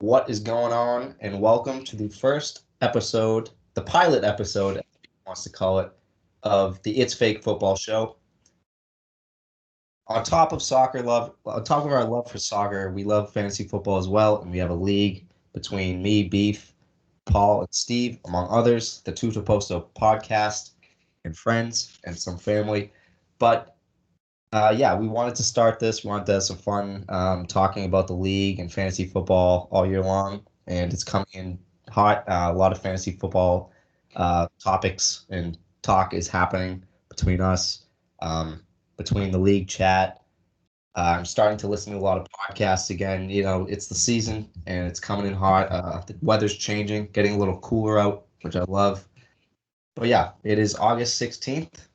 What is going on? And welcome to the first episode, the pilot episode, as he wants to call it, of the It's Fake Football Show. On top of our love for soccer, we love fantasy football as well, and we have a league between me, Beef, Paul, and Steve, among others, the Tutto Posto podcast, and friends, and some family. But yeah, we wanted to start this. We wanted to have some fun talking about the league and fantasy football all year long, and it's coming in hot. A lot of fantasy football topics and talk is happening between us, between the league chat. I'm starting to listen to a lot of podcasts again. You know, it's the season and it's coming in hot. The weather's changing, getting a little cooler out, which I love. But yeah, it is August 16th.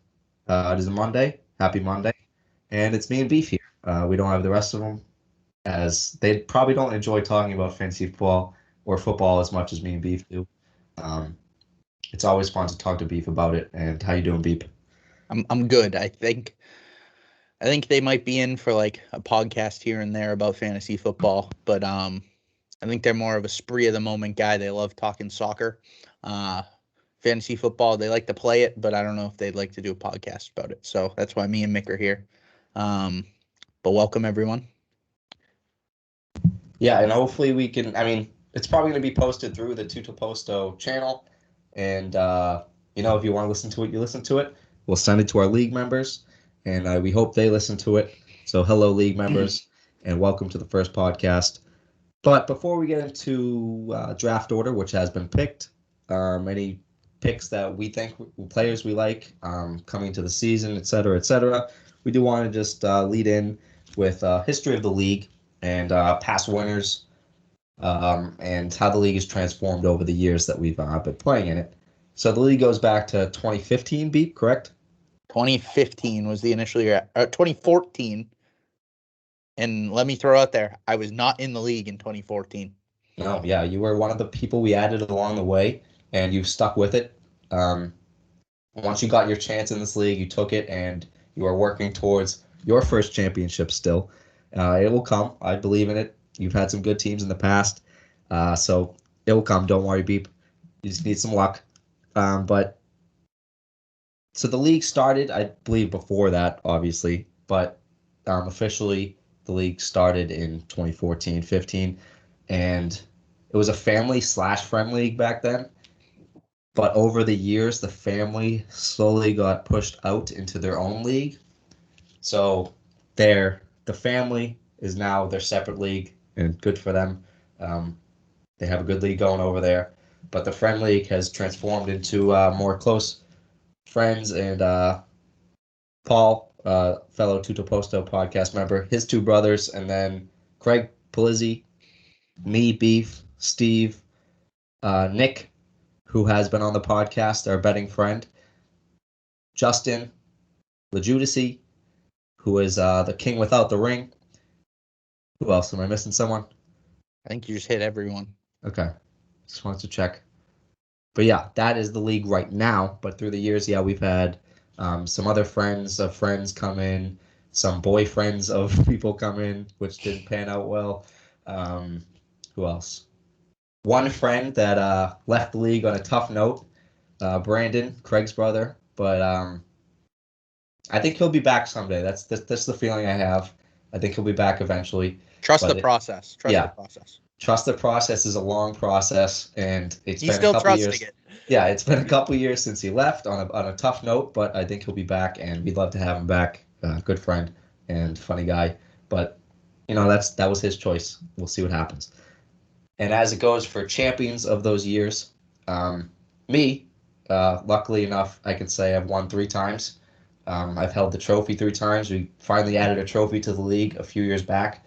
It is a Monday. Happy Monday. And it's me and Beef here. We don't have the rest of them, as they probably don't enjoy talking about fantasy football or football as much as me and Beef do. Um, it's always fun to talk to Beef about it. And how you doing, Beef? I'm good. I think they might be in for like a podcast here and there about fantasy football, but I think they're more of a spree of the moment guy. They love talking soccer. Uh Fantasy football, they like to play it, but I don't know if they'd like to do a podcast about it. So that's why me and Mick are here. Um but welcome everyone. Yeah, and hopefully we can. I mean, it's probably going to be posted through the Tutto Posto channel. And, if you want to listen to it, you listen to it. We'll send it to our league members, and we hope they listen to it. So, hello, league members, and welcome to the first podcast. But before we get into draft order, which has been picked, any picks that we think players we like coming to the season, et cetera, we do want to just lead in with history of the league and past winners and how the league has transformed over the years that we've been playing in it. So the league goes back to 2015, Beat, correct? 2015 was the initial year. 2014, and let me throw out there, I was not in the league in 2014. No, yeah, you were one of the people we added along the way, and you stuck with it. Um, Once you got your chance in this league, you took it, and you are working towards your first championship still. It will come. I believe in it. You've had some good teams in the past, so it will come. Don't worry, Beep. You just need some luck. But so the league started, I believe, before that, obviously, but officially the league started in 2014, 15, and it was a family slash friend league back then. But over the years, the family slowly got pushed out into their own league. So the family is now their separate league, and good for them. Um, they have a good league going over there. But the friend league has transformed into more close friends, and Paul, fellow Tutto Posto podcast member, his two brothers, and then Craig Palizzi, me, Beef, Steve, Nick, who has been on the podcast, our betting friend, Justin LaJudici, who is the king without the ring. Who else? Am I missing someone? I think you just hit everyone. Okay. Just wanted to check. But yeah, that is the league right now. But through the years, yeah, we've had some other friends of friends come in, some boyfriends of people come in, which didn't pan out well. Who else? One friend that left the league on a tough note, Brandon, Craig's brother. But I think he'll be back someday. That's the feeling I have. I think he'll be back eventually. Trust But the process. Trust yeah. the process. Trust the process is a long process, and it's He's been a still couple trusting years. it. Yeah, it's been a couple years since he left on a tough note, but I think he'll be back, and we'd love to have him back. Good friend and funny guy, but that was his choice. We'll see what happens. And as it goes for champions of those years, me, luckily enough, I can say I've won 3 times. I've held the trophy 3 times. We finally added a trophy to the league a few years back,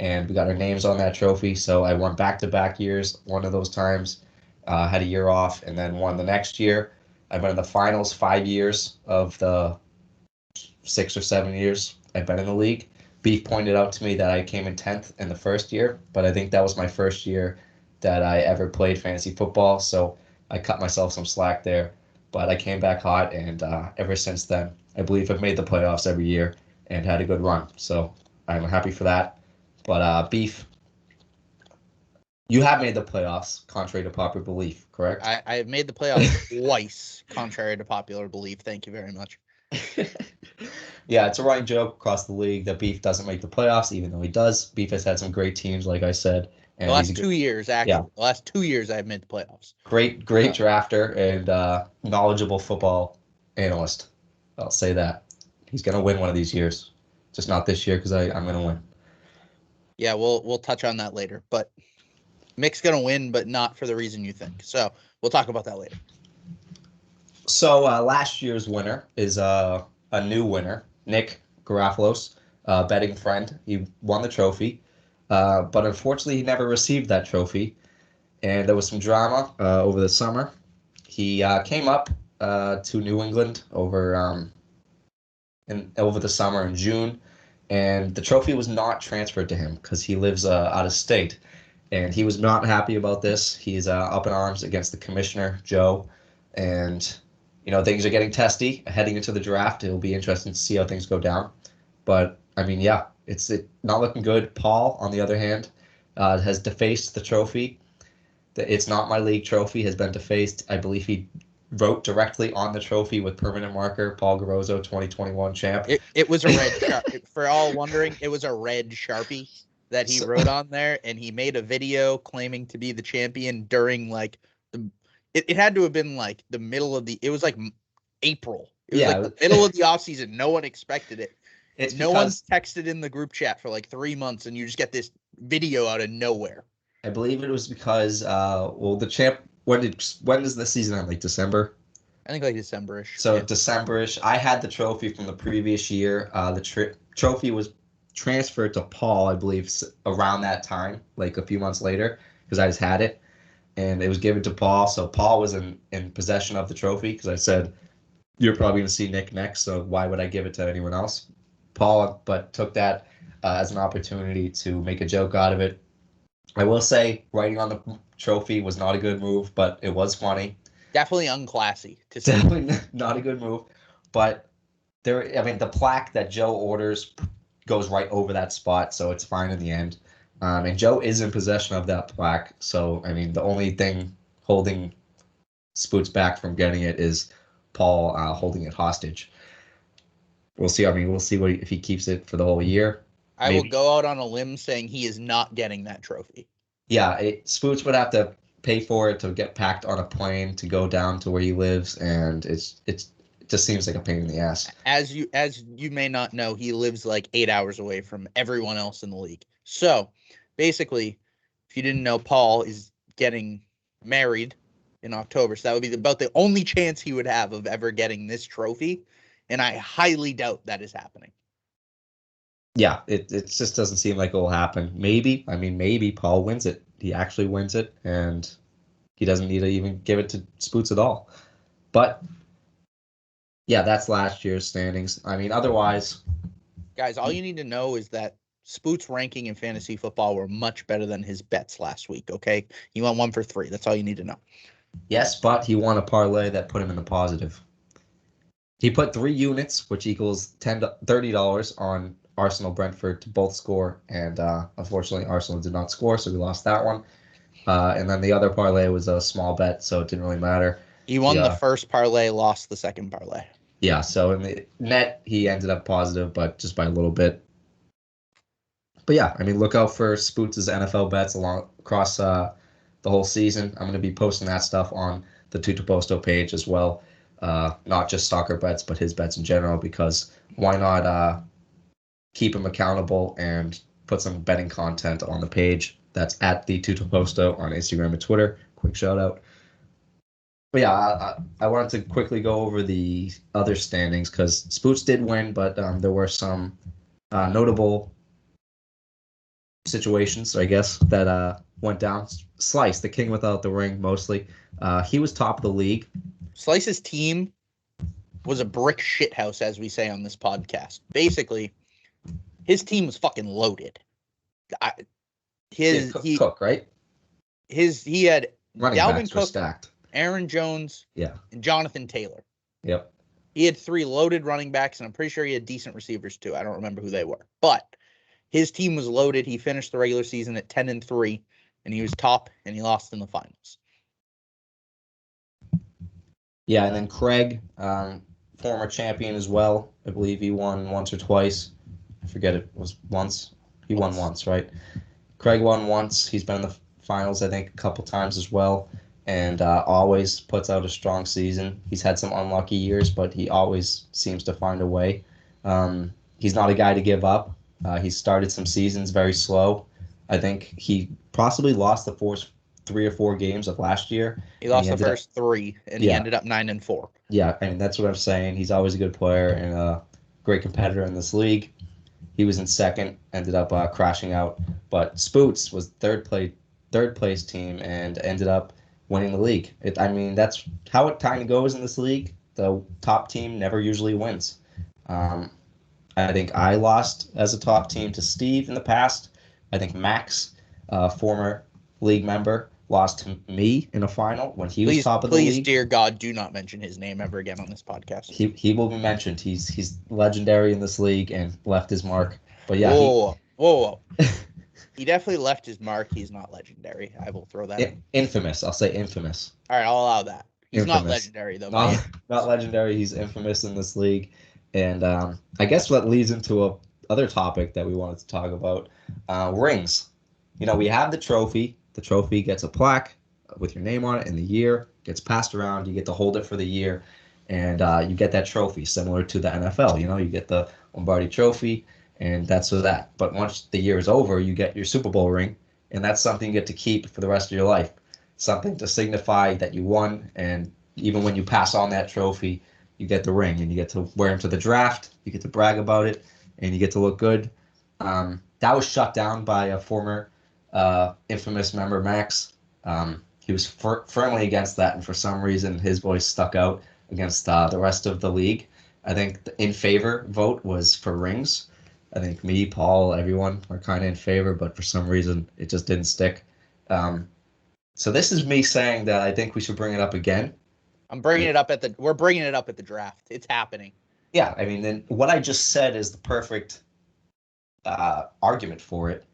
and we got our names on that trophy. So I won back-to-back years. One of those times, had a year off, and then won the next year. I've been in the finals 5 years of the 6 or 7 years I've been in the league. Beef pointed out to me that I came in 10th in the first year, but I think that was my first year that I ever played fantasy football, so I cut myself some slack there. But I came back hot, and ever since then, I believe I've made the playoffs every year and had a good run. So I'm happy for that. But Beef, You have made the playoffs, contrary to popular belief, correct? I have made the playoffs twice, contrary to popular belief. Thank you very much. Yeah, it's a running joke across the league that Beef doesn't make the playoffs, even though he does. Beef has had some great teams, like I said, The and he's a last good, 2 years, yeah, actually. The last 2 years, I've made the playoffs. great drafter and knowledgeable football analyst. I'll say that. He's gonna win one of these years, just not this year because I'm gonna win. Yeah, we'll touch on that later. But Mick's gonna win, but not for the reason you think. So we'll talk about that later. So last year's winner is a new winner, Nick Garafolos, betting friend. He won the trophy, but unfortunately he never received that trophy, and there was some drama over the summer. He came up to New England over the summer in June, and the trophy was not transferred to him because he lives out of state, and he was not happy about this. He's up in arms against the commissioner, Joe, and things are getting testy heading into the draft. It'll be interesting to see how things go down, but I mean, yeah, it's not looking good. Paul, on the other hand, has defaced the trophy. It's not my league trophy has been defaced. I believe he wrote directly on the trophy with permanent marker, Paul Garozzo, 2021 champ. It was a red for all wondering, it was a red Sharpie that he wrote on there, and he made a video claiming to be the champion during like it had to have been like the middle of it was like April. It was like the middle of the offseason. No one expected it. No one's texted in the group chat for like 3 months, and you just get this video out of nowhere. I believe it was because the champ when does the season end? Like December? I think like December-ish. So yeah. December-ish. I had the trophy from the previous year. The trophy was transferred to Paul, I believe, around that time, like a few months later, because I just had it, and it was given to Paul. So Paul was in possession of the trophy because I said, "You're probably going to see Nick next, so why would I give it to anyone else?" Paul, but took that as an opportunity to make a joke out of it. I will say, writing on the trophy was not a good move, but it was funny. Definitely unclassy. Definitely not a good move, but the plaque that Joe orders goes right over that spot, so it's fine in the end. And Joe is in possession of that plaque, so I mean, the only thing holding Spoots back from getting it is Paul holding it hostage. We'll see. I mean, we'll see if he keeps it for the whole year. I will go out on a limb saying he is not getting that trophy. Yeah, Spoots would have to pay for it to get packed on a plane to go down to where he lives, and it just seems like a pain in the ass. As you may not know, he lives like 8 hours away from everyone else in the league. So basically, if you didn't know, Paul is getting married in October, so that would be about the only chance he would have of ever getting this trophy, and I highly doubt that is happening. Yeah, it just doesn't seem like it will happen. Maybe Paul wins it. He actually wins it, and he doesn't need to even give it to Spoots at all. But yeah, that's last year's standings. I mean, otherwise, guys, all you need to know is that Spoots' ranking in fantasy football were much better than his bets last week. Okay, he went 1 for 3. That's all you need to know. Yes, but he won a parlay that put him in the positive. He put 3 units, which equals $30 on Arsenal Brentford to both score, and unfortunately Arsenal did not score, so we lost that one. And then the other parlay was a small bet, so it didn't really matter. He won the first parlay, lost the second parlay. Yeah, so in the net he ended up positive, but just by a little bit. But yeah, I mean, look out for Spoots' NFL bets across the whole season. I'm going to be posting that stuff on the Tutto Posto page as well. Not just soccer bets, but his bets in general, because why not keep him accountable and put some betting content on the page. That's at the Tutto Posto on Instagram and Twitter. Quick shout out. But yeah, I wanted to quickly go over the other standings because Spoots did win, but there were some notable situations, I guess, that went down. Slice, the king without the ring, mostly. He was top of the league. Slice's team was a brick shithouse, as we say on this podcast. Basically, his team was fucking loaded. Cook, right? He had running Dalvin backs Cook, were stacked. Aaron Jones, and Jonathan Taylor. Yep. He had 3 loaded running backs, and I'm pretty sure he had decent receivers too. I don't remember who they were, but his team was loaded. He finished the regular season at 10-3, and he was top, and he lost in the finals. Yeah, and then Craig, former champion as well. I believe he won once or twice. I forget, it was once. He won once, right? Craig won once. He's been in the finals, I think, a couple times as well, and always puts out a strong season. He's had some unlucky years, but he always seems to find a way. He's not a guy to give up. He started some seasons very slow. I think he possibly lost the first 3 or 4 games of last year. He lost the first 3, and he ended up 9-4. Yeah, I mean, that's what I'm saying. He's always a good player and a great competitor in this league. He was in second, ended up crashing out. But Spoots was third place team and ended up winning the league. That's how it kind of goes in this league. The top team never usually wins. I think I lost as a top team to Steve in the past. I think Max, former league member, lost to me in a final when he was top of the league. Please, dear God, do not mention his name ever again on this podcast. He will be mentioned. He's legendary in this league and left his mark. But yeah, whoa. He definitely left his mark. He's not legendary. I will throw that in. Infamous. I'll say infamous. All right, I'll allow that. He's infamous. Not legendary, though. Not legendary. He's infamous in this league. And I guess that leads into other topic that we wanted to talk about, rings. We have the trophy. The trophy gets a plaque with your name on it, and the year gets passed around. You get to hold it for the year, and you get that trophy, similar to the NFL. You get the Lombardi trophy, and that's for that. But once the year is over, you get your Super Bowl ring, and that's something you get to keep for the rest of your life. Something to signify that you won, and even when you pass on that trophy, you get the ring, and you get to wear it to the draft. You get to brag about it, and you get to look good. That was shut down by a former infamous member, Max. He was firmly against that, and for some reason, his voice stuck out against the rest of the league. I think the in favor vote was for rings. I think me, Paul, everyone are kind of in favor, but for some reason, it just didn't stick. So this is me saying that I think we should bring it up again. We're bringing it up at the draft. It's happening. Yeah, then what I just said is the perfect argument for it.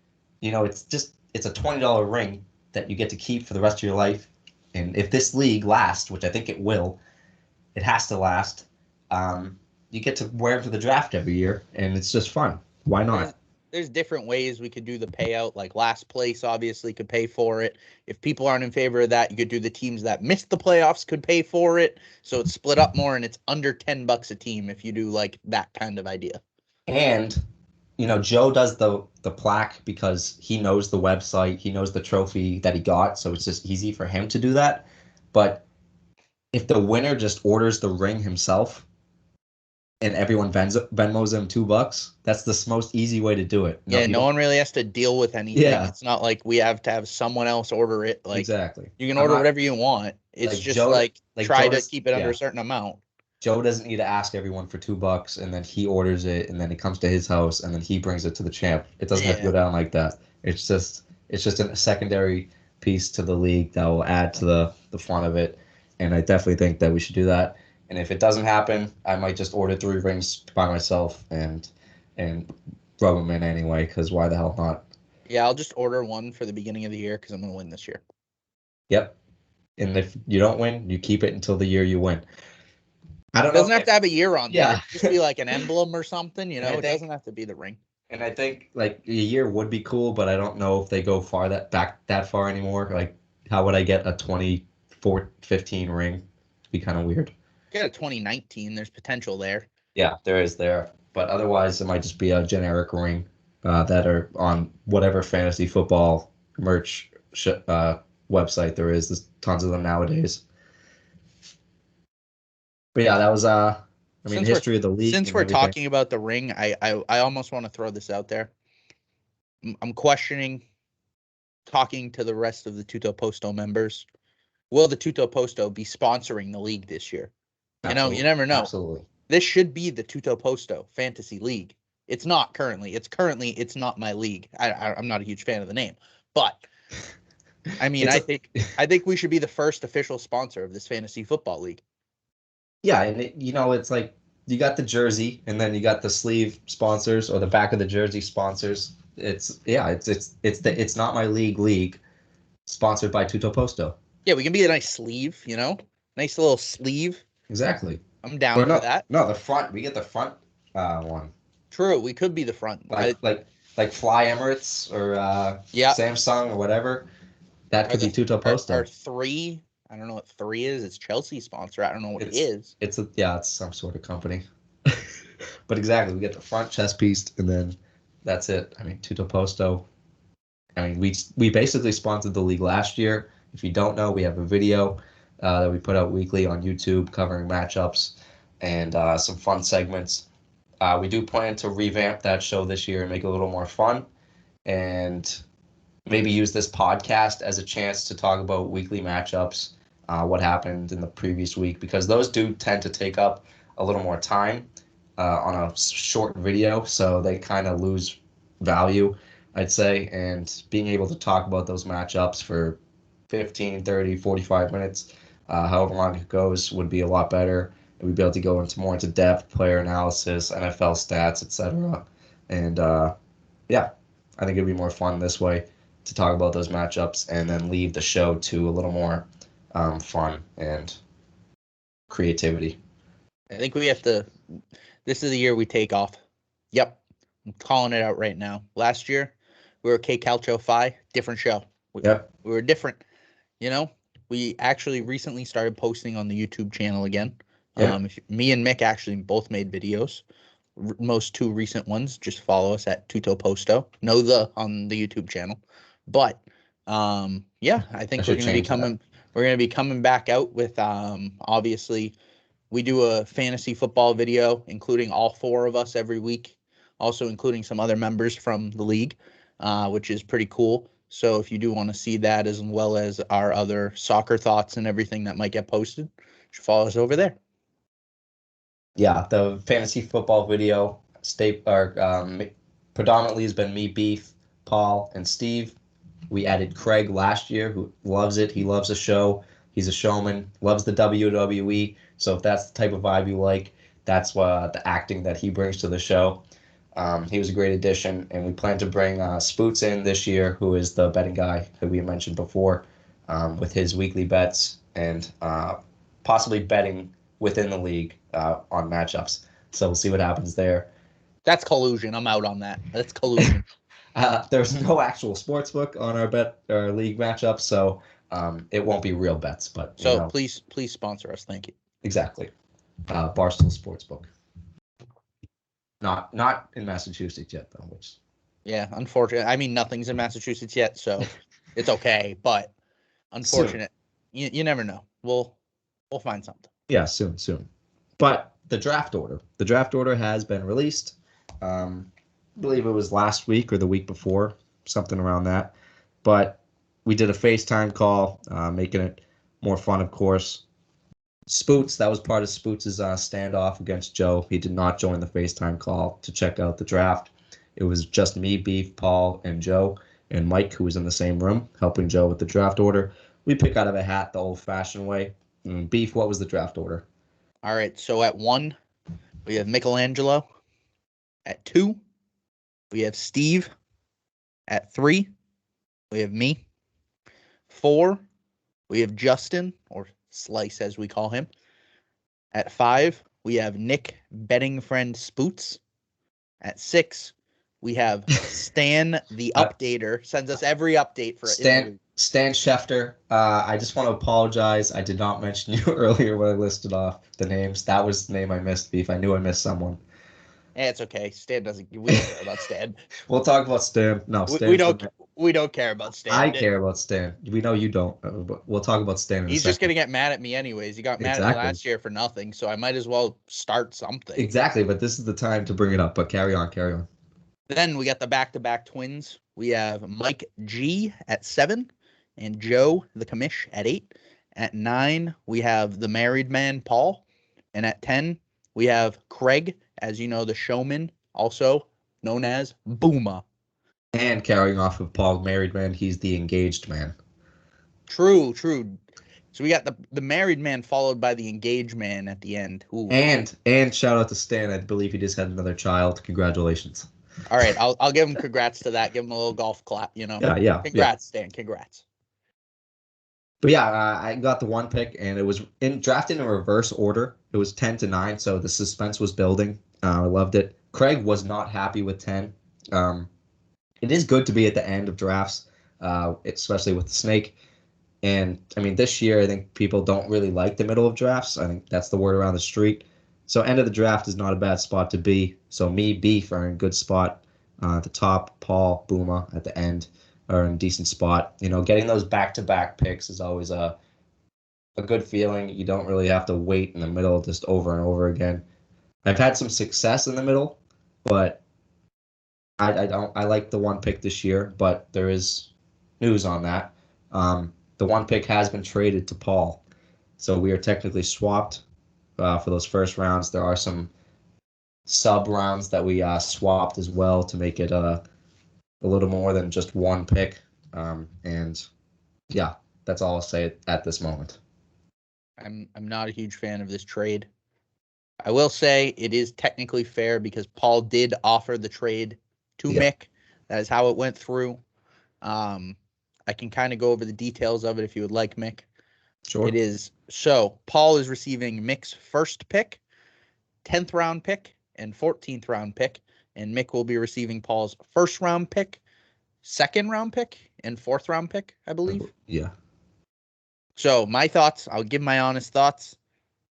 It's a $20 ring that you get to keep for the rest of your life. And if this league lasts, which I think it will, it has to last, you get to wear it to the draft every year, and it's just fun. Why not? There's different ways we could do the payout. Like last place obviously could pay for it. If people aren't in favor of that, you could do the teams that missed the playoffs could pay for it. So it's split up more, and it's under $10 a team if you do like that kind of idea. And Joe does the plaque because he knows the website, he knows the trophy that he got, so it's just easy for him to do that. But if the winner just orders the ring himself and everyone Venmos him $2, that's the most easy way to do it. No one really has to deal with anything. Yeah. It's not like we have to have someone else order it. Like exactly. You can order whatever you want. It's just Joe, try to keep it under a certain amount. Joe doesn't need to ask everyone for $2, and then he orders it, and then it comes to his house, and then he brings it to the champ. It doesn't have to go down like that. It's just a secondary piece to the league that will add to the fun of it, and I definitely think that we should do that. And if it doesn't happen, I might just order 3 rings by myself and rub them in anyway, because why the hell not? Yeah, I'll just order one for the beginning of the year because I'm going to win this year. Yep. And if you don't win, you keep it until the year you win. I don't know. It doesn't have to have a year on there. Yeah. Just be like an emblem or something, It doesn't have to be the ring. And I think like a year would be cool, but I don't know if they go that far anymore. Like, how would I get a 2015 ring? It'd be kind of weird. Get a 2019. There's potential there. Yeah, there is there. But otherwise, it might just be a generic ring that are on whatever fantasy football merch website there is. There's tons of them nowadays. But yeah, that was history of the league. Since we're talking about the ring, I almost want to throw this out there. I'm questioning talking to the rest of the Tutto Posto members. Will the Tutto Posto be sponsoring the league this year? Absolutely. You never know. Absolutely. This should be the Tutto Posto Fantasy League. It's not currently. It's not my league. I'm not a huge fan of the name, but I think we should be the first official sponsor of this fantasy football league. Yeah, and it's like you got the jersey, and then you got the sleeve sponsors or the back of the jersey sponsors. It's not my league, Sponsored by Tutto Posto. Yeah, we can be a nice sleeve, nice little sleeve. Exactly. I'm down Or for no, that. no, the front. We get the front one. True, we could be the front. Like Fly Emirates or Yeah, Samsung or whatever. That are could be the Tutto are Posto. three. I don't know what three is. It's Chelsea sponsor. I don't know what it It's is. it's some sort of company. But exactly, we get the front chest piece, and then that's it. I mean, Tutto Posto. I mean, we basically sponsored the league last year. If you don't know, we have a video that we put out weekly on YouTube covering matchups and some fun segments. We do plan to revamp that show this year and make it a little more fun, and maybe use this podcast as a chance to talk about weekly matchups, what happened in the previous week, because those do tend to take up a little more time on a short video, so they kind of lose value, I'd say. And being able to talk about those matchups for 15, 30, 45 minutes, however long it goes, would be a lot better. And we'd be able to go into more into depth, player analysis, NFL stats, etc. And yeah, I think it'd be more fun this way to talk about those matchups and then leave the show to a little more fun and creativity. I think we have to. This is the year we take off. Yep, I'm calling it out right now. Last year, we were K Calcio Phi, different show. Yep. We were different. We actually recently started posting on the YouTube channel again. Yeah. Me and Mick actually both made videos. Most two recent ones, just follow us at Tutto Posto. On the YouTube channel. But yeah, I think we're should gonna be change that. coming. We're gonna be coming back out with obviously we do a fantasy football video, including all four of us every week, also including some other members from the league, which is pretty cool. So if you do want to see that, as well as our other soccer thoughts and everything that might get posted, you should follow us over there. Yeah, the fantasy football video predominantly has been me, Beef, Paul, and Steve. We added Craig last year, who loves it. He loves the show. He's a showman, loves the WWE. So if that's the type of vibe you like, that's the acting that he brings to the show. He was a great addition, and we plan to bring Spoots in this year, who is the betting guy that we mentioned before, with his weekly bets and possibly betting within the league on matchups. So we'll see what happens there. That's collusion. I'm out on that. That's collusion. There's no actual sports book on our league matchups, so it won't be real bets. But so please sponsor us. Thank you. Exactly. Barstool Sportsbook. Not in Massachusetts yet, though. Which. Yeah, unfortunate. I mean, nothing's in Massachusetts yet, so it's okay. But unfortunate. You never know. We'll find something. Yeah, soon. But the draft order has been released. I believe it was last week or the week before, something around that. But we did a FaceTime call, making it more fun, of course. Spoots, that was part of Spoots' standoff against Joe. He did not join the FaceTime call to check out the draft. It was just me, Beef, Paul, and Joe, and Mike, who was in the same room, helping Joe with the draft order. We pick out of a hat the old-fashioned way. Beef, what was the draft order? All right, so at 1, we have Michelangelo. At 2, we have Steve. At 3, we have me. 4, we have Justin, or Slice as we call him. At 5, we have Nick, betting friend Spoots. At 6, we have Stan, the updater, sends us every update for Stan Schefter. I just want to apologize. I did not mention you earlier when I listed off the names. That was the name I missed, Beef. I knew I missed someone. It's okay. Stan doesn't. We don't care about Stan. We'll talk about Stan. No, Stan. We don't care about Stan. I care about Stan. We know you don't. But we'll talk about Stan. He's just gonna get mad at me anyways. He got mad at me last year for nothing, so I might as well start something. Exactly, but this is the time to bring it up. But carry on. Then we got the back-to-back twins. We have Mike G at 7 and Joe the Commish at 8. At 9, we have the married man Paul, and at 10, we have Craig, as you know, the showman, also known as Booma. And carrying off of Paul, married man, he's the engaged man. True. So we got the married man followed by the engaged man at the end. Ooh. And shout out to Stan. I believe he just had another child. Congratulations. All right, I'll give him congrats to that. Give him a little golf clap, Yeah. Congrats, Stan. Congrats. But yeah, I got the one pick, and it was drafted in reverse order. It was 10 to 9, so the suspense was building. I loved it. Craig was not happy with 10. Um, it is good to be at the end of drafts, especially with the snake. And I mean, this year, I think people don't really like the middle of drafts. I think that's the word around the street. So end of the draft is not a bad spot to be. So me, Beef are in a good spot at the top. Paul, Booma at the end are in a decent spot. Getting those back-to-back picks is always a good feeling. You don't really have to wait in the middle just over and over again. I've had some success in the middle, but I like the one pick this year, but there is news on that. The one pick has been traded to Paul, so we are technically swapped for those first rounds. There are some sub rounds that we swapped as well to make it a little more than just one pick. And yeah, that's all I'll say at this moment. I'm not a huge fan of this trade. I will say it is technically fair because Paul did offer the trade to Yeah. Mick. That is how it went through. I can kind of go over the details of it if you would like, Mick. Sure. It is so Paul is receiving Mick's first pick, 10th round pick, and 14th round pick, and Mick will be receiving Paul's first round pick, second round pick, and fourth round pick, I believe. Yeah. So my thoughts, I'll give my honest thoughts.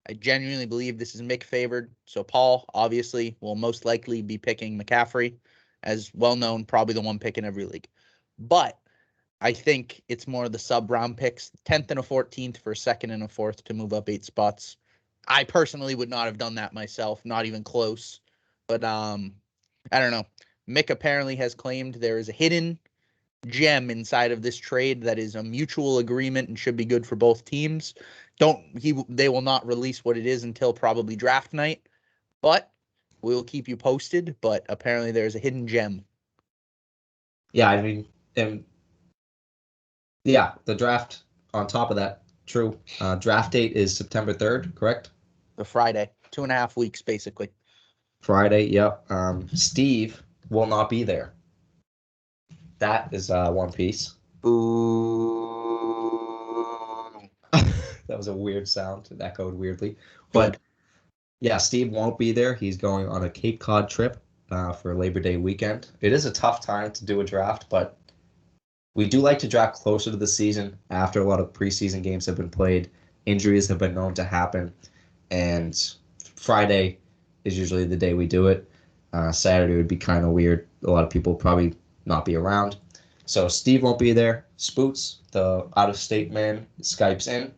I genuinely believe this is Mick favored. So Paul obviously will most likely be picking McCaffrey, as well known, probably the one pick in every league. But I think it's more of the sub round picks, 10th and a 14th for a second and a fourth to move up 8 spots. I personally would not have done that myself, not even close. But I don't know. Mick apparently has claimed there is a hidden gem inside of this trade that is a mutual agreement and should be good for both teams. They will not release what it is until probably draft night, but we will keep you posted. But apparently there's a hidden gem. Yeah, I mean, yeah, the draft on top of that, true. Draft date is September 3rd, correct? The Friday, 2.5 weeks basically. Friday, yep. Steve will not be there. That is one piece. Boo. That was a weird sound. It echoed weirdly. Good. But yeah, Steve won't be there. He's going on a Cape Cod trip for Labor Day weekend. It is a tough time to do a draft, but we do like to draft closer to the season after a lot of preseason games have been played. Injuries have been known to happen, and Friday is usually the day we do it. Saturday would be kind of weird. A lot of people probably not be around. So Steve won't be there. Spoots, the out-of-state man, Skypes in.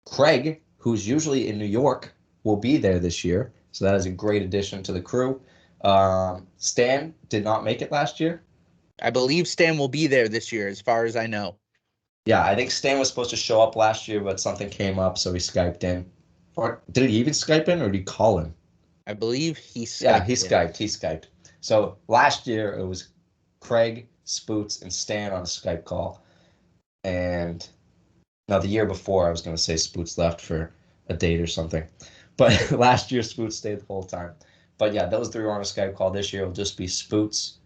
Craig, who's usually in New York, will be there this year. So that is a great addition to the crew. Stan did not make it last year. I believe Stan will be there this year, as far as I know. Yeah, I think Stan was supposed to show up last year, but something came up, so he Skyped in. Or did he even Skype in, or did he call in? I believe he Skyped. Yeah, he Skyped. He Skyped. So last year it was Craig, Spoots, and Stan on a Skype call. And now the year before, I was going to say Spoots left for a date or something. But last year, Spoots stayed the whole time. But yeah, those three were on a Skype call. This year, it'll just be Spoots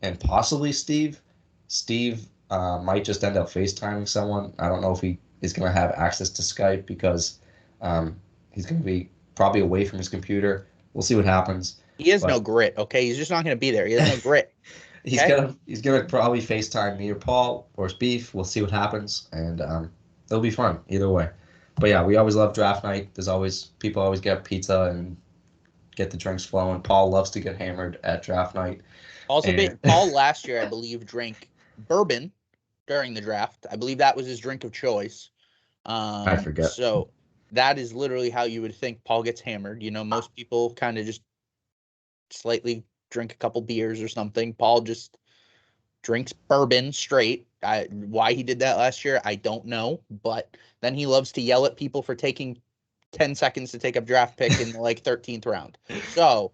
and possibly Steve. Steve might just end up FaceTiming someone. I don't know if he is going to have access to Skype because he's going to be probably away from his computer. We'll see what happens. He has no grit, okay? He's just not going to be there. He has no grit. He's gonna probably FaceTime me or Paul or Beef. We'll see what happens, and it'll be fun either way. But yeah, we always love draft night. People always get pizza and get the drinks flowing. Paul loves to get hammered at draft night. Also, Paul last year, I believe, drank bourbon during the draft. I believe that was his drink of choice. I forget. So that is literally how you would think Paul gets hammered. Most people kind of just slightly drink a couple beers or something. Paul just drinks bourbon straight. Why he did that last year, I don't know. But then he loves to yell at people for taking 10 seconds to take a draft pick in the 13th round. So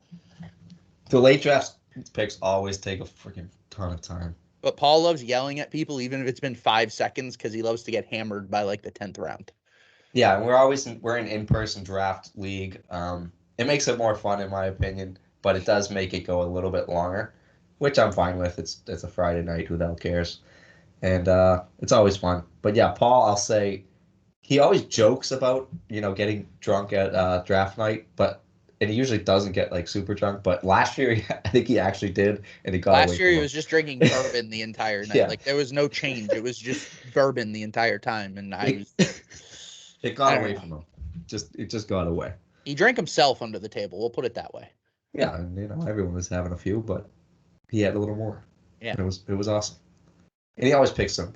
the late draft picks always take a freaking ton of time. But Paul loves yelling at people, even if it's been 5 seconds, because he loves to get hammered by the 10th round. Yeah, and we're an in-person draft league. It makes it more fun, in my opinion, but it does make it go a little bit longer, which I'm fine with. It's a Friday night. Who the hell cares? And it's always fun. But yeah, Paul, I'll say he always jokes about, getting drunk at draft night, and he usually doesn't get like super drunk. But last year, I think he actually did, and it got away Last year from he him. was just drinking bourbon the entire night. Yeah, Like there was no change. It was just bourbon the entire time, and it, it I got don't away know. from him. It just got away. He drank himself under the table. We'll put it that way. Yeah, and everyone was having a few, but he had a little more. Yeah. And it was awesome. And he always picks some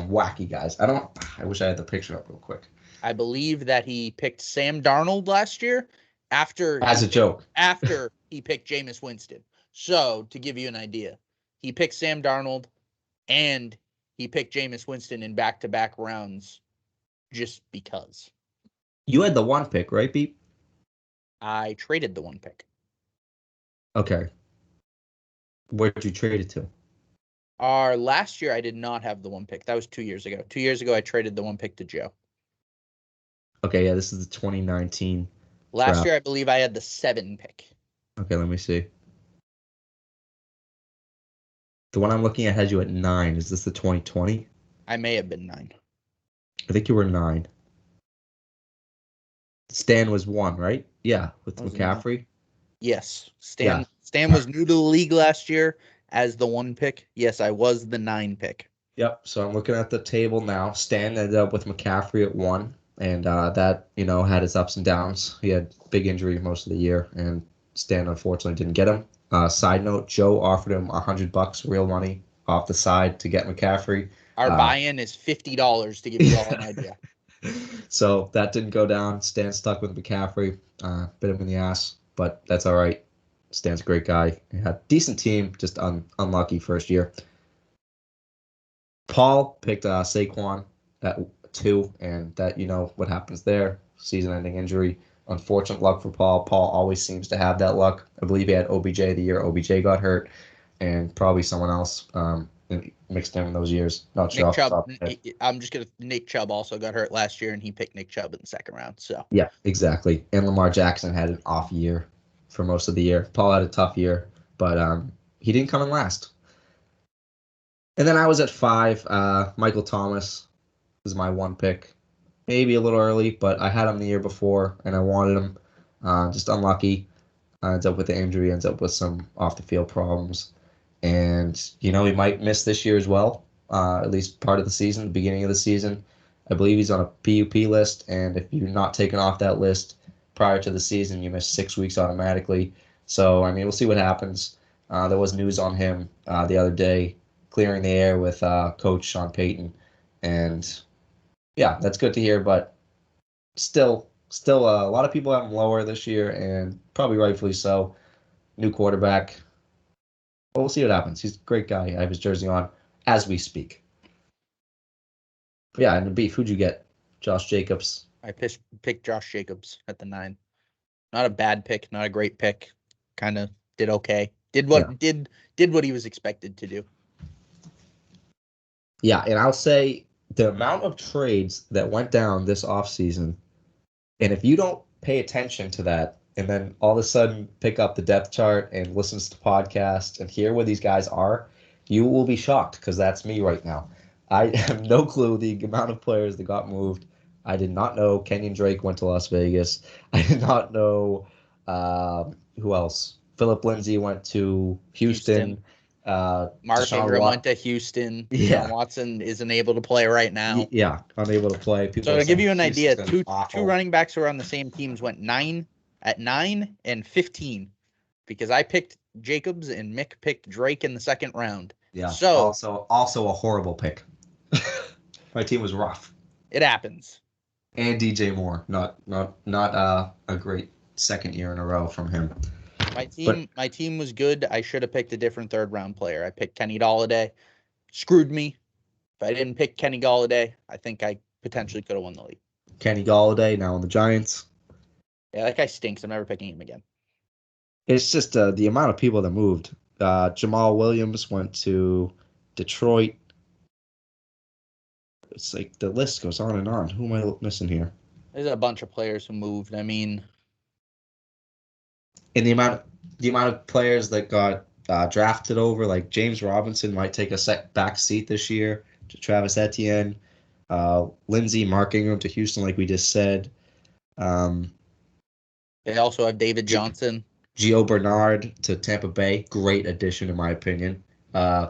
wacky guys. I wish I had the picture up real quick. I believe that he picked Sam Darnold last year As a joke. after he picked Jameis Winston. So to give you an idea, he picked Sam Darnold and he picked Jameis Winston in back-to-back rounds just because. You had the one pick, right, Beep? I traded the one pick. Okay. Where did you trade it to? Our last year, I did not have the one pick. That was 2 years ago. 2 years ago, I traded the one pick to Joe. Okay, yeah, this is the 2019 Last draft. year, I believe I had the 7 pick. Okay, let me see. The one I'm looking at had you at 9. Is this the 2020? I may have been 9. I think you were 9. Stan was 1, right? Yeah, with Was it McCaffrey. Yes. Yeah. Stan was new to the league last year as the 1 pick. Yes, I was the 9 pick. Yep. So I'm looking at the table now. Stan ended up with McCaffrey at 1, and that had its ups and downs. He had big injury most of the year, and Stan unfortunately didn't get him. Side note: Joe offered him $100 real money off the side to get McCaffrey. Our buy-in is $50 to give you all an idea. So that didn't go down. Stan stuck with McCaffrey. Bit him in the ass, but that's all right. Stan's a great guy. He had a decent team, just unlucky first year. Paul picked Saquon at 2, and that what happens there. Season-ending injury. Unfortunate luck for Paul. Paul always seems to have that luck. I believe he had OBJ the year OBJ got hurt, and probably someone else mixed in those years. Not sure. Nick Chubb. Nick Chubb also got hurt last year, and he picked Nick Chubb in the second round. So Yeah, exactly. And Lamar Jackson had an off year for most of the year. Paul had a tough year, but he didn't come in last. And then I was at 5. Michael Thomas was my 1 pick. Maybe a little early, but I had him the year before, and I wanted him. Just unlucky. Ends up with the injury, ends up with some off-the-field problems. And, he might miss this year as well, at least part of the season, the beginning of the season. I believe he's on a PUP list, and if you're not taken off that list prior to the season, you miss 6 weeks automatically. So, we'll see what happens. There was news on him the other day, clearing the air with Coach Sean Payton. And, yeah, that's good to hear, but still a lot of people have him lower this year, and probably rightfully so. New quarterback. But we'll see what happens. He's a great guy. I have his jersey on as we speak. But yeah, and the Beef, who'd you get? Josh Jacobs. I picked Josh Jacobs at the 9. Not a bad pick, not a great pick. Kind of did okay. Did what he was expected to do. Yeah, and I'll say the amount of trades that went down this offseason, and if you don't pay attention to that, and then all of a sudden pick up the depth chart and listens to podcasts and hear where these guys are, you will be shocked, because that's me right now. I have no clue the amount of players that got moved. I did not know Kenyon Drake went to Las Vegas. I did not know who else. Philip Lindsay went to Houston. Mark Ingram went to Houston. Yeah. Deshaun Watson isn't able to play right now. Yeah, unable to play. So to give you an idea, two running backs who are on the same teams went 9 and 15, because I picked Jacobs and Mick picked Drake in the second round. Yeah. So also a horrible pick. My team was rough. It happens. And DJ Moore, not a great second year in a row from him. My team was good. I should have picked a different third round player. I picked Kenny Golladay. Screwed me. If I didn't pick Kenny Golladay, I think I potentially could have won the league. Kenny Golladay now on the Giants. Yeah, that guy stinks. I'm never picking him again. It's just the amount of people that moved. Jamal Williams went to Detroit. It's like the list goes on and on. Who am I missing here? There's a bunch of players who moved. I mean, and the amount of players that got drafted over, like James Robinson might take a back seat this year to Travis Etienne. Lindsey, Mark Ingram to Houston, like we just said. Um, They also have David G- Johnson. Gio Bernard to Tampa Bay, great addition in my opinion.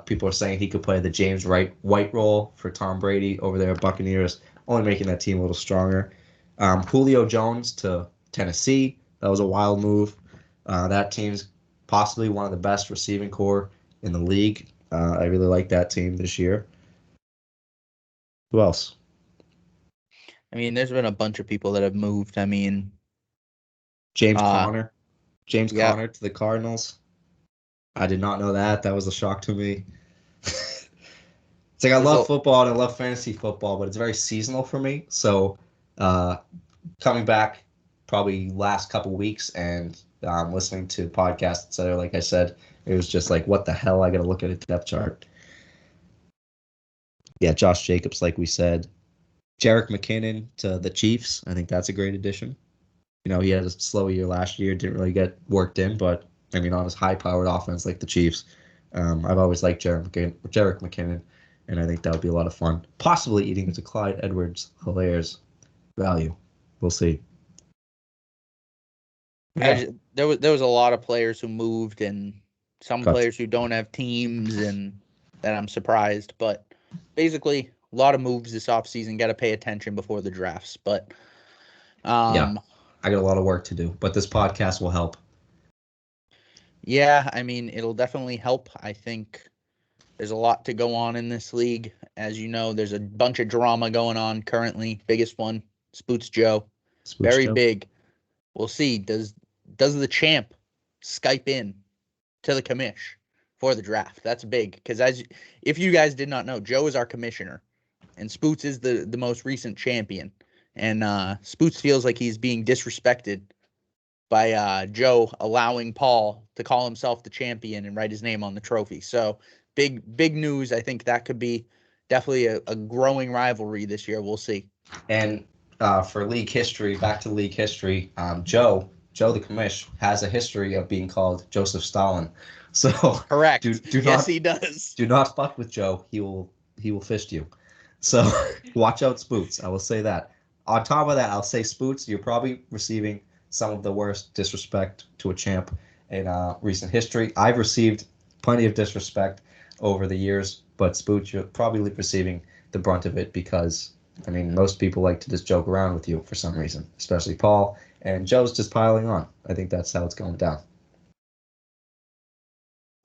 People are saying he could play the James White role for Tom Brady over there at Buccaneers, only making that team a little stronger. Julio Jones to Tennessee, that was a wild move. That team's possibly one of the best receiving core in the league. I really like that team this year. Who else? I mean, there's been a bunch of people that have moved. I mean, James uh, Conner. James yeah, Conner to the Cardinals. I did not know that. That was a shock to me. It's like I there's love a football and I love fantasy football, but it's very seasonal for me. So uh, coming back probably last couple weeks and listening to podcasts, etc. Like I said, it was just like, what the hell? I got to look at a depth chart. Yeah, Josh Jacobs, like we said. Jerick McKinnon to the Chiefs. I think that's a great addition. He had a slow year last year, didn't really get worked in, but I mean, on his high-powered offense like the Chiefs, I've always liked Jerick McKinnon, and I think that would be a lot of fun. Possibly eating into Clyde Edwards-Hilaire's value. We'll see. Yeah, there was a lot of players who moved and some gotcha. players who don't have teams and that I'm surprised. But basically, a lot of moves this offseason. Got to pay attention before the drafts. But Yeah, um, I got a lot of work to do, but this podcast will help. yeah, I mean, it'll definitely help. I think there's a lot to go on in this league. As you know, there's a bunch of drama going on currently. Biggest one, Spoots Joe. Spooch Very Joe. big. We'll see. Does the champ Skype in to the commish for the draft? That's big because if you guys did not know, Joe is our commissioner, and Spoots is the most recent champion. And Spoots feels like he's being disrespected by Joe allowing Paul to call himself the champion and write his name on the trophy. So big news. I think that could be definitely a growing rivalry this year. We'll see. And for league history, back to league history, Joe the commish has a history of being called Joseph Stalin. So do Correct. do Yes, not he does. do not fuck with Joe. He will fist you. So watch out, Spoots. I will say that. On top of that, I'll say Spoots, you're probably receiving some of the worst disrespect to a champ in recent history. I've received plenty of disrespect over the years, but Spoots, you're probably receiving the brunt of it because I mean most people like to just joke around with you for some reason, especially Paul. And Joe's just piling on. I think that's how it's going down.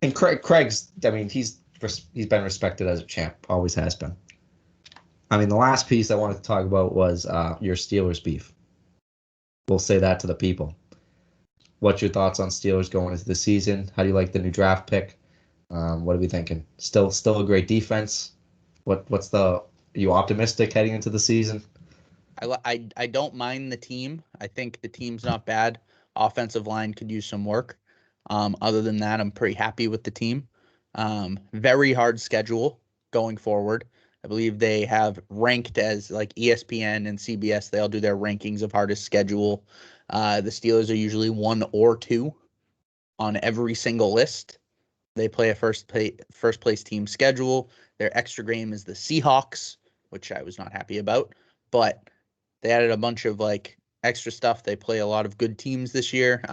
And Craig's, I mean, he's been respected as a champ, always has been. I mean, the last piece I wanted to talk about was your Steelers beef. We'll say that to the people. What's your thoughts on Steelers going into the season? How do you like the new draft pick? What are we thinking? Still a great defense. What's the? Are you optimistic heading into the season? I don't mind the team. I think the team's not bad. Offensive line could use some work. Other than that, I'm pretty happy with the team. Very hard schedule going forward. I believe they have ranked as like ESPN and CBS. They all do their rankings of hardest schedule. The Steelers are usually 1 or 2 on every single list. They play a first place team schedule. Their extra game is the Seahawks, which I was not happy about, but they added a bunch of like extra stuff. They play a lot of good teams this year.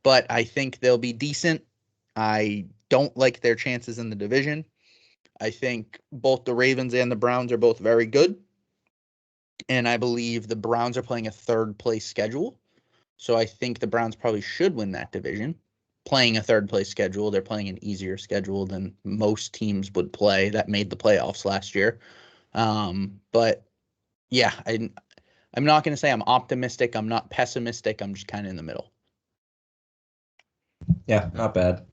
But I think they'll be decent. I don't like their chances in the division. I think both the Ravens and the Browns are both very good. And I believe the Browns are playing a third place schedule. So I think the Browns probably should win that division. Playing a third place schedule, they're playing an easier schedule than most teams would play that made the playoffs last year. But yeah, I'm not going to say I'm optimistic. I'm not pessimistic. I'm just kind of in the middle. Yeah, not bad.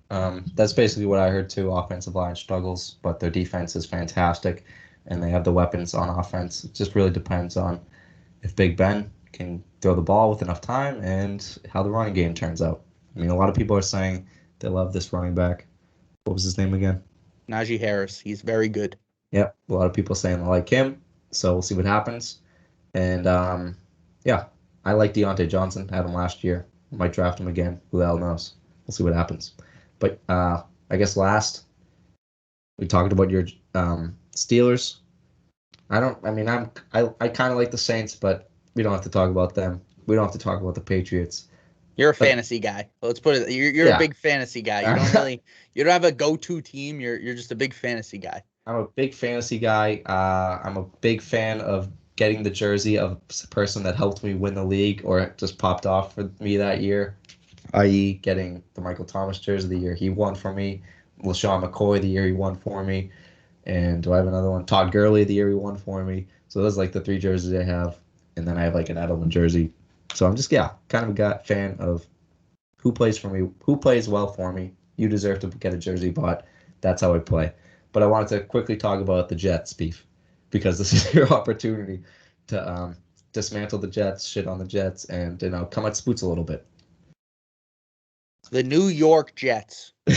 That's basically what I heard too. Offensive line struggles, but their defense is fantastic, and they have the weapons on offense. It just really depends on if Big Ben can throw the ball with enough time and how the running game turns out. I mean, a lot of people are saying they love this running back. What was his name again? Najee Harris, he's very good. Yep, a lot of people saying they like him. So we'll see what happens. And yeah, I like Deontay Johnson. Had him last year. Might draft him again. Who the hell knows? We'll see what happens. But I guess last we talked about your Steelers. I don't. I mean, I kind of like the Saints, but we don't have to talk about them. We don't have to talk about the Patriots. You're a But fantasy guy. Let's put it. You're a yeah, big fantasy guy. You don't have a go-to team. You're just a big fantasy guy. I'm a big fantasy guy. I'm a big fan of getting the jersey of a person that helped me win the league or it just popped off for me that year, i.e., getting the Michael Thomas jersey the year he won for me, LaShawn McCoy the year he won for me, and do I have another one? Todd Gurley the year he won for me. So those are like the three jerseys I have, and then I have like an Edelman jersey. So I'm just kind of a fan of who plays for me, who plays well for me. You deserve to get a jersey bought. That's how I play. But I wanted to quickly talk about the Jets beef because this is your opportunity to dismantle the Jets, shit on the Jets, and come at Spoots a little bit. The New York Jets. I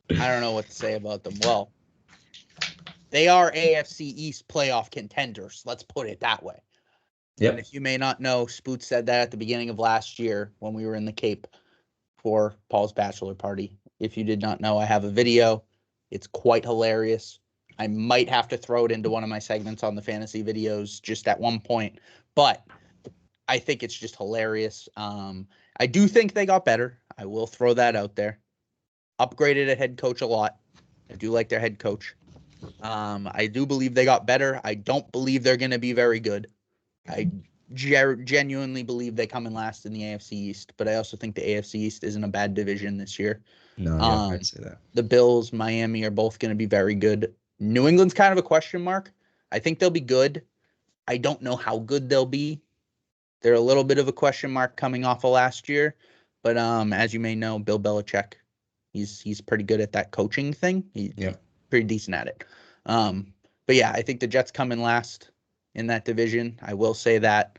don't know what to say about them. Well, they are AFC East playoff contenders. Let's put it that way. Yep. And if you may not know, Spoots said that at the beginning of last year when we were in the Cape for Paul's bachelor party. If you did not know, I have a video. It's quite hilarious. I might have to throw it into one of my segments on the fantasy videos just at one point, but I think it's just hilarious. I do think they got better. I will throw that out there. Upgraded a head coach a lot. I do like their head coach. I do believe they got better. I don't believe they're going to be very good. I genuinely believe they come in last in the AFC East, but I also think the AFC East isn't a bad division this year. No, yeah, I'd say that. The Bills, Miami are both going to be very good. New England's kind of a question mark. I think they'll be good. I don't know how good they'll be. They're a little bit of a question mark coming off of last year, but as you may know, Bill Belichick, he's pretty good at that coaching thing. He's pretty decent at it. But yeah, I think the Jets come in last in that division. I will say that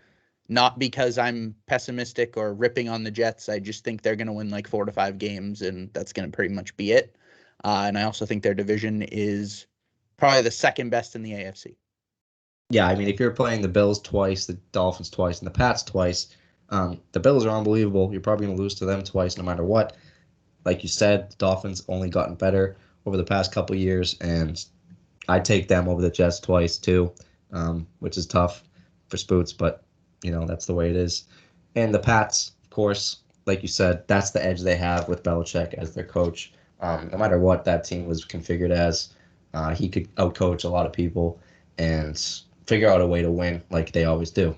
not because I'm pessimistic or ripping on the Jets. I just think they're going to win like 4 to 5 games, and that's going to pretty much be it. And I also think their division is probably the second best in the AFC. Yeah, I mean, if you're playing the Bills twice, the Dolphins twice, and the Pats twice, the Bills are unbelievable. You're probably going to lose to them twice no matter what. Like you said, the Dolphins only gotten better over the past couple of years, and I'd take them over the Jets twice too, which is tough for Spoots, but that's the way it is. And the Pats, of course, like you said, that's the edge they have with Belichick as their coach. No matter what that team was configured as, he could outcoach a lot of people and figure out a way to win like they always do.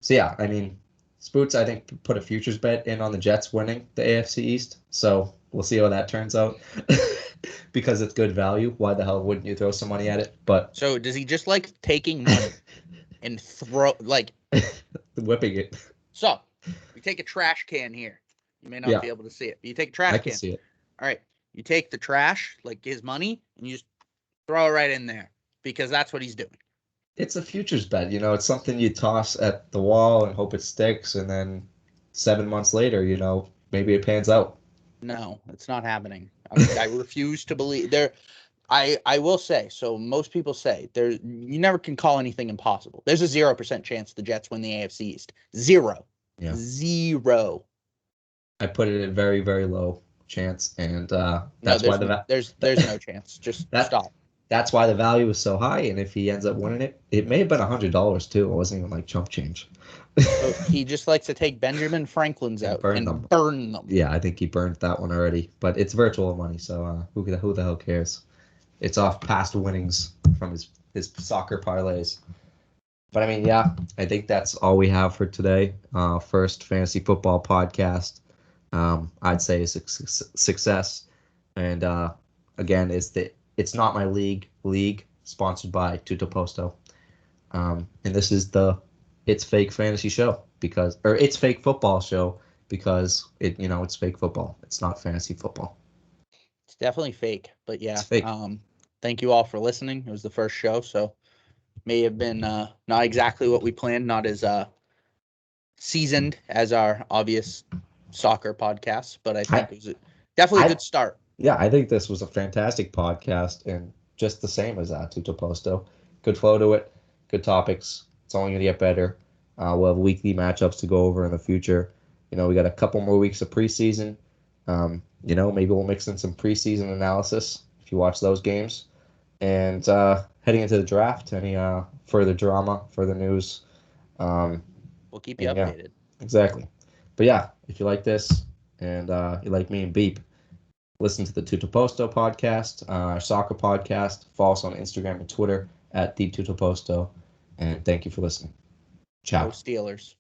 So yeah, I mean, Spoots, I think, put a futures bet in on the Jets winning the AFC East. So we'll see how that turns out. Because it's good value. Why the hell wouldn't you throw some money at it? But so does he just like taking money and throw like whipping it? So you take a trash can here. You may not be able to see it, but you take a trash can. I can see it. All right. You take the trash, like his money, and you just throw it right in there because that's what he's doing. It's a futures bet. It's something you toss at the wall and hope it sticks. And then 7 months later, maybe it pans out. No, it's not happening. I refuse to believe there. I will say, so most people say you never can call anything impossible. There's a 0% chance the Jets win the AFC East. 0. Yeah. 0. I put it at very, very low chance, and that's why there's no chance. Just stop. That's why the value is so high, and if he ends up winning it, it may have been $100 too. It wasn't even like chump change. So he just likes to take Benjamin Franklin's out and burn them. Yeah, I think he burned that one already, but it's virtual money, so who the hell cares? It's off past winnings from his soccer parlays. But I mean, yeah, I think that's all we have for today. First fantasy football podcast. I'd say is a success, and again, it's not my league sponsored by Tutto Posto, and this is it's fake fantasy show it's fake football show because it's fake football. It's not fantasy football. It's definitely fake, but yeah. It's fake. Thank you all for listening. It was the first show, so may have been not exactly what we planned, not as seasoned as our obvious soccer podcast, but I think it was definitely a good start. Yeah, I think this was a fantastic podcast and just the same as Tutto Posto. Good flow to it, good topics. It's only going to get better. We'll have weekly matchups to go over in the future. We got a couple more weeks of preseason. Maybe we'll mix in some preseason analysis if you watch those games. And heading into the draft. Any further drama, further news. We'll keep you And yeah, updated. exactly. But yeah, if you like this and you like me and Beep, listen to the Tutto Posto podcast, our soccer podcast. Follow us on Instagram and Twitter at the Tutto Posto. And thank you for listening. Go Ciao. Steelers.